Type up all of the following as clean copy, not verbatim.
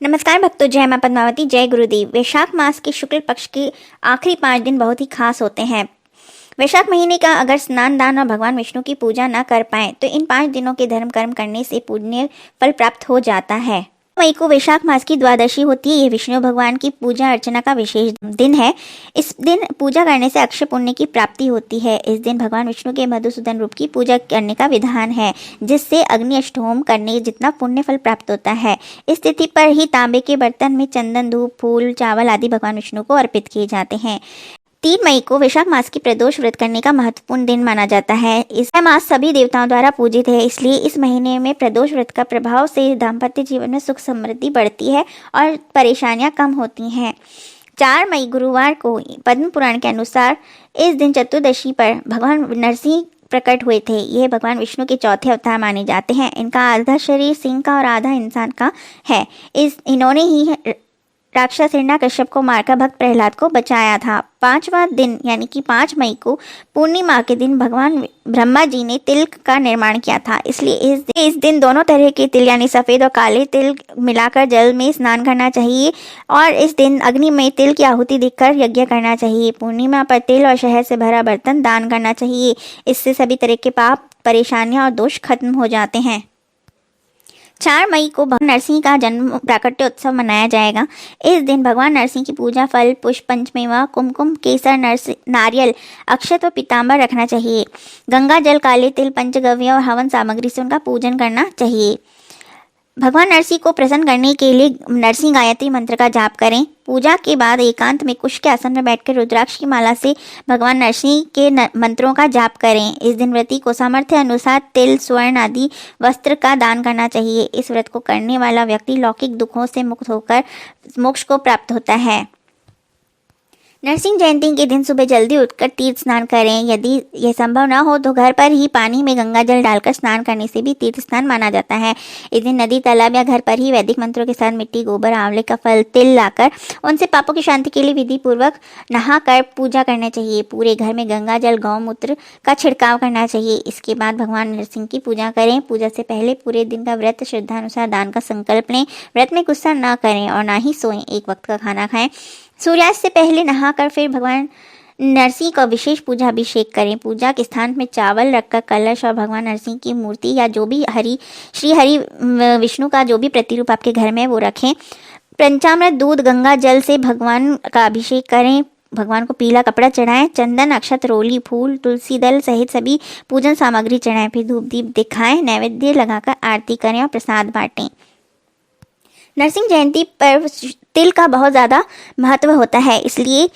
नमस्कार भक्तों, जय मां पद्मावती, जय गुरुदेव। वैशाख मास के शुक्ल पक्ष के आखिरी 5 दिन बहुत ही खास होते हैं। वैशाख महीने का अगर स्नान दान और भगवान विष्णु की पूजा न कर पाए तो इन 5 दिनों के धर्म कर्म करने से पुण्य फल प्राप्त हो जाता है। मई को वैशाख मास की द्वादशी होती है। ये विष्णु भगवान की पूजा अर्चना का विशेष दिन है। इस दिन पूजा करने से अक्षय पुण्य की प्राप्ति होती है। इस दिन भगवान विष्णु के मधुसूदन रूप की पूजा करने का विधान है, जिससे अग्नि अष्टहोम करने जितना पुण्य फल प्राप्त होता है। इस तिथि पर ही तांबे के बर्तन में चंदन, धूप, फूल, चावल आदि भगवान विष्णु को अर्पित किए जाते हैं। 3 मई को वैशाख मास की प्रदोष व्रत करने का महत्वपूर्ण दिन माना जाता है। इस मास सभी देवताओं द्वारा पूजित है, इसलिए इस महीने में प्रदोष व्रत का प्रभाव से दाम्पत्य जीवन में सुख समृद्धि बढ़ती है और परेशानियां कम होती हैं। 4 मई गुरुवार को पद्म पुराण के अनुसार इस दिन चतुर्दशी पर भगवान नरसिंह प्रकट हुए थे। ये भगवान विष्णु के चौथे अवतार माने जाते हैं। इनका आधा शरीर सिंह का और आधा इंसान का है। इन्होंने ही राक्षस हिरण्यकश्यप को मारकर भक्त प्रहलाद को बचाया था। 5वां दिन यानी कि 5 मई को पूर्णिमा के दिन भगवान ब्रह्मा जी ने तिल का निर्माण किया था। इसलिए इस दिन दोनों तरह के तिल यानी सफ़ेद और काले तिल मिलाकर जल में स्नान करना चाहिए और इस दिन अग्नि में तिल की आहुति देकर यज्ञ करना चाहिए। पूर्णिमा पर तिल और शहद से भरा बर्तन दान करना चाहिए। इससे सभी तरह के पाप, परेशानियां और दोष खत्म हो जाते हैं। 4 मई को भगवान नरसिंह का जन्म प्राकट्य उत्सव मनाया जाएगा। इस दिन भगवान नरसिंह की पूजा फल, पुष्प, पंचमेवा, कुमकुम, केसर, नारियल, अक्षत व पीताम्बर रखना चाहिए। गंगा जल, काले तिल, पंचगव्य और हवन सामग्री से उनका पूजन करना चाहिए। भगवान नरसिंह को प्रसन्न करने के लिए नरसिंह गायत्री मंत्र का जाप करें। पूजा के बाद एकांत में कुश के आसन में बैठकर रुद्राक्ष की माला से भगवान नरसिंह के मंत्रों का जाप करें। इस दिन व्रती को सामर्थ्य अनुसार तिल, स्वर्ण आदि वस्त्र का दान करना चाहिए। इस व्रत को करने वाला व्यक्ति लौकिक दुखों से मुक्त होकर मोक्ष को प्राप्त होता है। नरसिंह जयंती के दिन सुबह जल्दी उठकर तीर्थ स्नान करें। यदि यह संभव न हो तो घर पर ही पानी में गंगा जल डालकर स्नान करने से भी तीर्थ स्नान माना जाता है। इस दिन नदी, तालाब या घर पर ही वैदिक मंत्रों के साथ मिट्टी, गोबर, आंवले का फल, तिल लाकर उनसे पापों की शांति के लिए विधि पूर्वक नहाकर पूजा करना चाहिए। पूरे घर में गंगा जल, गौमूत्र का छिड़काव करना चाहिए। इसके बाद भगवान नरसिंह की पूजा करें। पूजा से पहले पूरे दिन का व्रत श्रद्धानुसार दान का संकल्प लें। व्रत में गुस्सा न करें और ना ही सोएं। एक वक्त का खाना खाएं। सूर्यास्त से पहले नहाकर फिर भगवान नरसिंह का विशेष पूजा अभिषेक करें। पूजा के स्थान में चावल रखकर कलश और भगवान नरसिंह की मूर्ति या जो भी श्री हरि विष्णु का जो भी प्रतिरूप आपके घर में है वो रखें। पंचामृत, दूध, गंगा जल से भगवान का अभिषेक करें। भगवान को पीला कपड़ा चढ़ाएं। चंदन, अक्षत, रोली, फूल, तुलसी दल सहित सभी पूजन सामग्री चढ़ाएं। फिर धूप दीप दिखाएं, नैवेद्य लगाकर आरती करें और प्रसाद बांटें। नरसिंह जयंती पर तिल का बहुत ज़्यादा महत्व होता है, इसलिए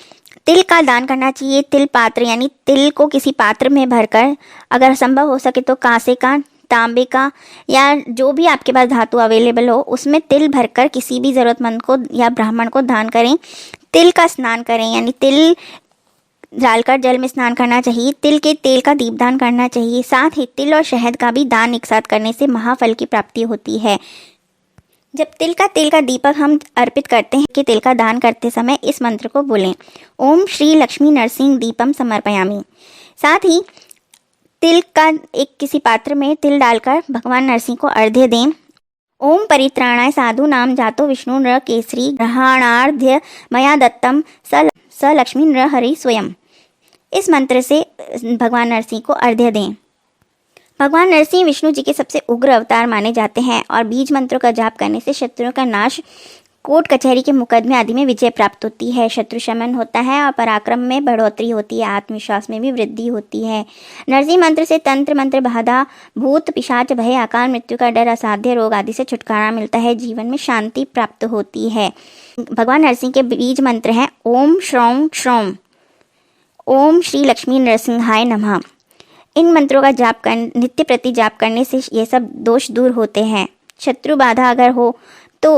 तिल का दान करना चाहिए। तिल पात्र यानी तिल को किसी पात्र में भरकर, अगर संभव हो सके तो कांसे का, तांबे का या जो भी आपके पास धातु अवेलेबल हो उसमें तिल भरकर किसी भी ज़रूरतमंद को या ब्राह्मण को दान करें। तिल का स्नान करें यानी तिल डालकर जल में स्नान करना चाहिए। तिल के तेल का दीपदान करना चाहिए। साथ ही तिल और शहद का भी दान एक साथ करने से महाफल की प्राप्ति होती है। जब तिल का दीपक हम अर्पित करते हैं कि तिल का दान करते समय इस मंत्र को बोलें, ओम श्री लक्ष्मी नरसिंह दीपम समर्पयामि। साथ ही तिल का एक किसी पात्र में तिल डालकर भगवान नरसिंह को अर्घ्य दें। ओम परित्राणाय साधु नाम जातो विष्णु नृ केसरी ग्रहणार्घ्य मया दत्तम स लक्ष्मी नृ हरि स्वयं। इस मंत्र से भगवान नरसिंह को अर्घ्य दें। भगवान नरसिंह विष्णु जी के सबसे उग्र अवतार माने जाते हैं और बीज मंत्रों का जाप करने से शत्रुओं का नाश, कोर्ट कचहरी के मुकदमे आदि में विजय प्राप्त होती है। शत्रु शमन होता है और पराक्रम में बढ़ोतरी होती है। आत्मविश्वास में भी वृद्धि होती है। नरसिंह मंत्र से तंत्र मंत्र, बाधा, भूत, पिशाच, भय, अकाल मृत्यु का डर, असाध्य रोग आदि से छुटकारा मिलता है। जीवन में शांति प्राप्त होती है। भगवान नरसिंह के बीज मंत्र हैं ओम श्रौं श्रौं, ओम श्री लक्ष्मी नरसिंहाय नमः। इन मंत्रों का जाप कर नित्य प्रति जाप करने से ये सब दोष दूर होते हैं। शत्रु बाधा अगर हो तो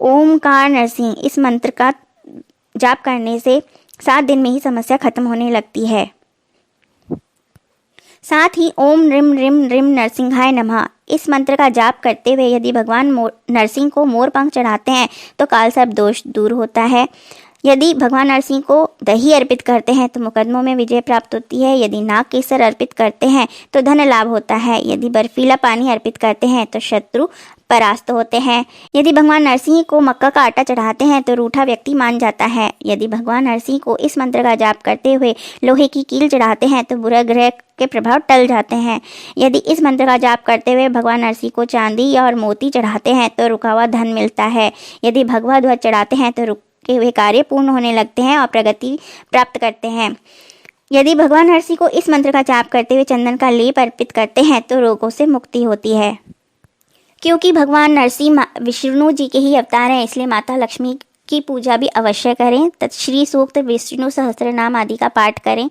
ओमकार नरसिंह इस मंत्र का जाप करने से 7 दिन में ही समस्या खत्म होने लगती है। साथ ही ओम रिम रिम रिम नरसिंहाय नमः इस मंत्र का जाप करते हुए यदि भगवान नरसिंह को मोर पंख चढ़ाते हैं तो काल सर्प दोष दूर होता है। यदि भगवान नरसिंह को दही अर्पित करते हैं तो मुकदमों में विजय प्राप्त होती है। यदि नाग केसर अर्पित करते हैं तो धन लाभ होता है। यदि बर्फीला पानी अर्पित करते हैं तो शत्रु परास्त होते हैं। यदि भगवान नरसिंह को मक्का का आटा चढ़ाते हैं तो रूठा व्यक्ति मान जाता है। यदि भगवान नरसिंह को इस मंत्र का जाप करते हुए लोहे की कील चढ़ाते हैं तो बुरा ग्रह के प्रभाव टल जाते हैं। यदि इस मंत्र का जाप करते हुए भगवान नरसिंह को चांदी और मोती चढ़ाते हैं तो रुका हुआ धन मिलता है। यदि भगवा ध्वज चढ़ाते हैं तो रुके हुए कार्य पूर्ण होने लगते हैं और प्रगति प्राप्त करते हैं। यदि भगवान नरसिंह को इस मंत्र का जाप करते हुए चंदन का लेप अर्पित करते हैं तो रोगों से मुक्ति होती है। क्योंकि भगवान नरसिंह विष्णु जी के ही अवतार हैं, इसलिए माता लक्ष्मी की पूजा भी अवश्य करें। श्री सूक्त, विष्णु सहस्त्र नाम आदि का पाठ करें